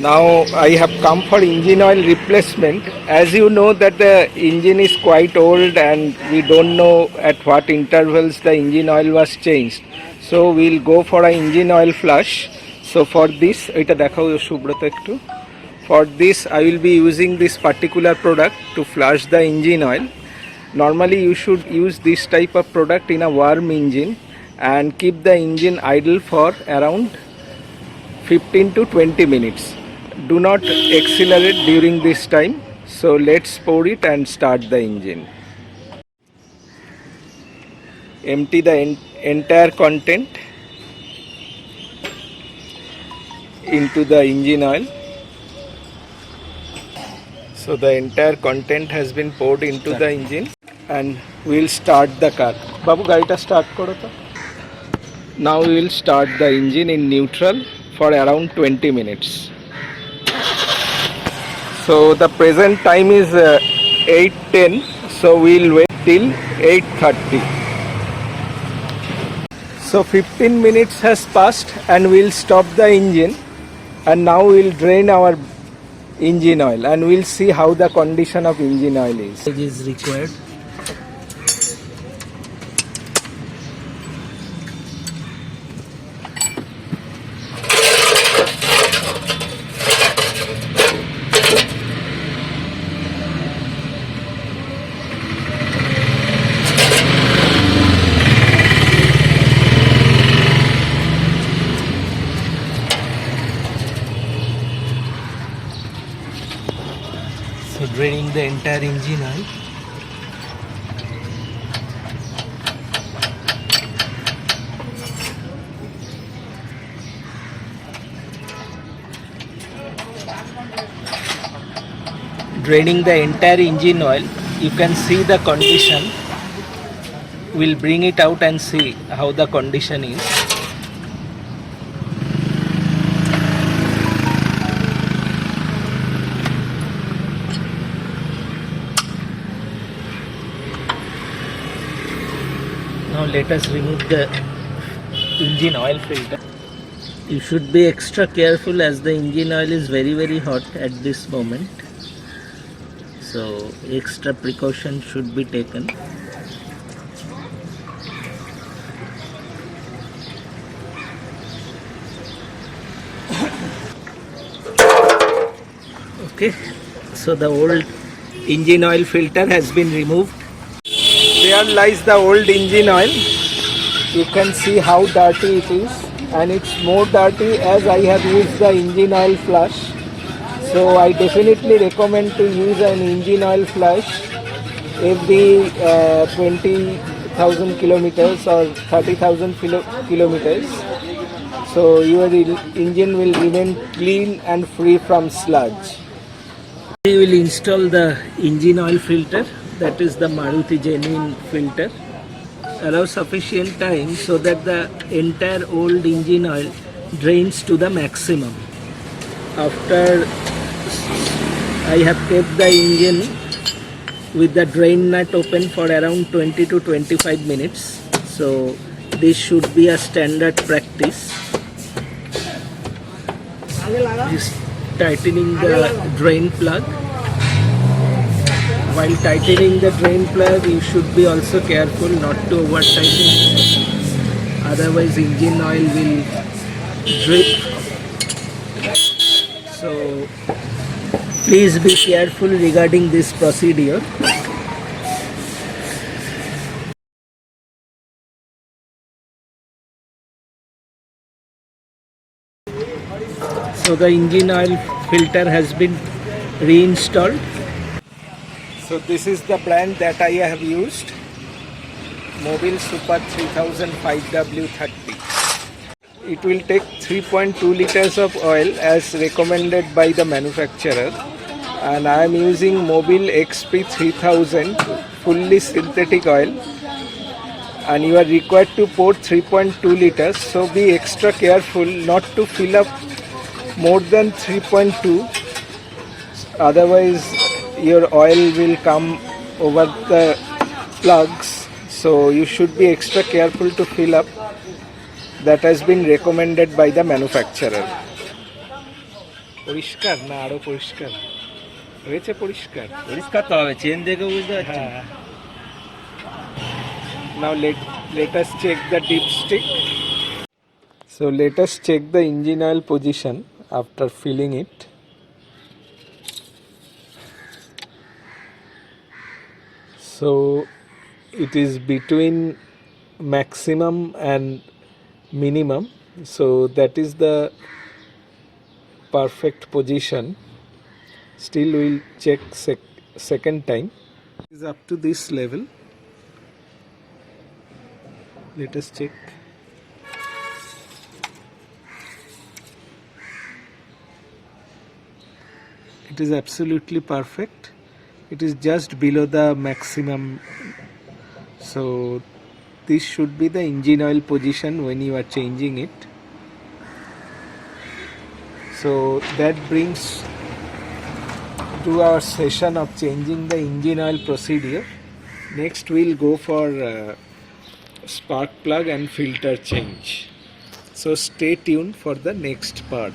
Now I have come for engine oil replacement. As you know that the engine is quite old and we don't know at what intervals the engine oil was changed. So we'll go for an engine oil flush. So for this, এটা দেখাও সুব্রত একটু. For this I will be using this particular product to flush the engine oil. Normally you should use this type of product in a warm engine and keep the engine idle for around 15 to 20 minutes. Do not accelerate during this time. So let's pour it and start the engine. Empty the entire content into the engine oil. So the entire content has been poured into the engine and we'll start the car. Babu, gaita start koro to. Now we will start the engine in neutral for around 20 minutes. So the present time is 8:10. So we'll wait till 8:30. So 15 minutes has passed and we'll stop the engine, and now we'll drain our engine oil and we'll see how the condition of engine oil is. It is required. So draining the entire engine oil. Draining the entire engine oil, you can see the condition. We'll bring it out and see how the condition is. Now let us remove the engine oil filter. You should be extra careful as the engine oil is very hot at this moment. So extra precaution should be taken. Okay, so the old engine oil filter has been removed. There lies the old engine oil. You can see how dirty it is, and it's more dirty as I have used the engine oil flush. So I definitely recommend to use an engine oil flush every 20,000 kilometers or 30,000 kilometers. So your engine will remain clean and free from sludge. We will install the engine oil filter, that is the Maruti genuine filter. Allow sufficient time so that the entire old engine oil drains to the maximum. After I have kept the engine with the drain nut open for around 20 to 25 minutes. So this should be a standard practice. Is tightening the drain plug. While tightening the drain plug, you should be also careful not to over tighten, otherwise engine oil will drip. So please be careful regarding this procedure. So the engine oil filter has been reinstalled. So this is the brand that I have used, Mobil Super 3000 5W30. It will take 3.2 liters of oil as recommended by the manufacturer, and I am using Mobil XP 3000 fully synthetic oil, and you are required to pour 3.2 liters. So be extra careful not to fill up more than 3.2, otherwise your oil will come over the plugs. So you should be extra careful to fill up. That has been recommended by the manufacturer. পরিষ্কার না আরো পরিষ্কার হয়েছে? পরিষ্কার। পরিষ্কার তো হবে, chain দেখে বুঝতে পারছি। হ্যাঁ। Now let us check the dipstick. So let us check the engine oil position after filling it. So it is between maximum and minimum, so that is the perfect position. Still we'll check second time. It is up to this level. Let us check. It is absolutely perfect. It is just below the maximum, so this should be the engine oil position when you are changing it. So that brings to our session of changing the engine oil procedure. Next we'll go for spark plug and filter change. So stay tuned for the next part.